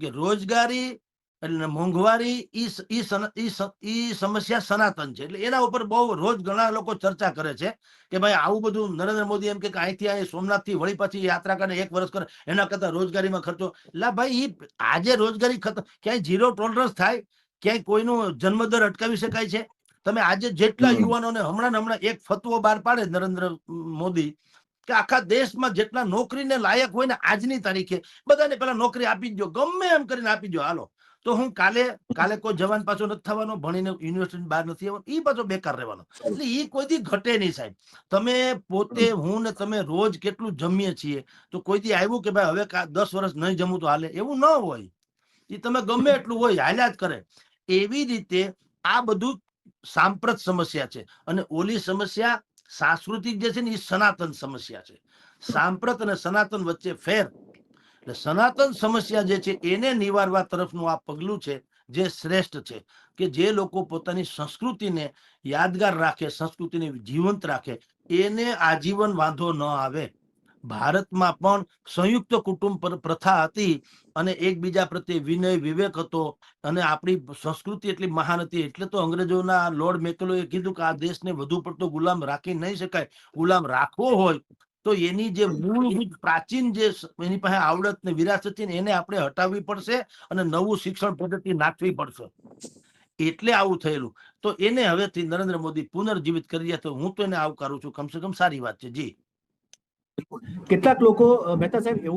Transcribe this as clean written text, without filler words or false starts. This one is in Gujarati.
કે રોજગારી એટલે મોંઘવારી ઈ સમસ્યા સનાતન છે. એટલે એના ઉપર બહુ રોજ ઘણા લોકો ચર્ચા કરે છે કે ભાઈ આવું બધું નરેન્દ્ર મોદી એમ કે અહીંથી અહીં સોમનાથ થી વળી પાછી યાત્રા કરે 1 વર્ષ કરે, એના કરતા રોજગારીમાં ખર્ચો. લા ભાઈ આજે રોજગારી ક્યાંય 0 ટોલરન્સ થાય, ક્યાંય કોઈનું જન્મદર અટકાવી શકાય છે? તમે આજે જેટલા યુવાનોને હમણાં એક ફતવો બહાર પાડે નરેન્દ્ર મોદી કે આખા દેશમાં જેટલા નોકરીને લાયક હોય ને આજની તારીખે બધાને પેલા નોકરી આપી દો, ગમે એમ કરીને આપી દો, હાલો. તો હું કાલે કોઈ જવાન પાછો નથી થવાનો, ભણીને યુનિવર્સિટી બહાર નથી આવવાનો, ઈ પાછો બેકાર રહેવાનો. એટલે ઈ કોઈથી ઘટે નહીં સાહેબ. તમે પોતે હું ને તમે રોજ કેટલું જમીએ છીએ, તો કોઈથી આવ્યું કે ભાઈ હવે 10 વર્ષ નહીં જમવું તો હાલે? એવું ન હોય. એ તમે ગમે એટલું હોય હાલ્યા જ કરે. એવી રીતે આ બધું સાંપ્રત સમસ્યા છે. અને ઓલી સમસ્યા સાંસ્કૃતિક જે છે ને એ સનાતન સમસ્યા છે. સાંપ્રત અને સનાતન વચ્ચે ફેર. એટલે સનાતન સમસ્યા જે છે એને નિવારવા તરફનું આ પગલું છે જે શ્રેષ્ઠ છે, કે જે લોકો પોતાની સંસ્કૃતિને યાદગાર રાખે, સંસ્કૃતિને જીવંત રાખે, એને આજીવન વાંધો ન આવે. ભારતમાં પણ સંયુક્ત કુટુંબ પ્રથા હતી અને એકબીજા પ્રત્યે વિનય વિવેક હતો અને આપણી સંસ્કૃતિ એટલી મહાન હતી. એટલે તો અંગ્રેજોના લોર્ડ મેકલોએ કીધું કે આ દેશને વધુ પડતો ગુલામ રાખી નહીં શકાય. ગુલામ રાખવો હોય તો એની જે મૂળભૂત પ્રાચીન જે એની પાસે આવડત ને વિરાસત છે ને એને આપણે હટાવવી પડશે અને નવું શિક્ષણ પદ્ધતિ નાખવી પડશે. એટલે આવું થયેલું. તો એને હવેથી નરેન્દ્ર મોદી પુનર્જીવિત કરી રહ્યા, તો હું તો એને આવકારું છું. કમસે કમ સારી વાત છે. જી કેટલાક લોકો મહેતા સાહેબ એવું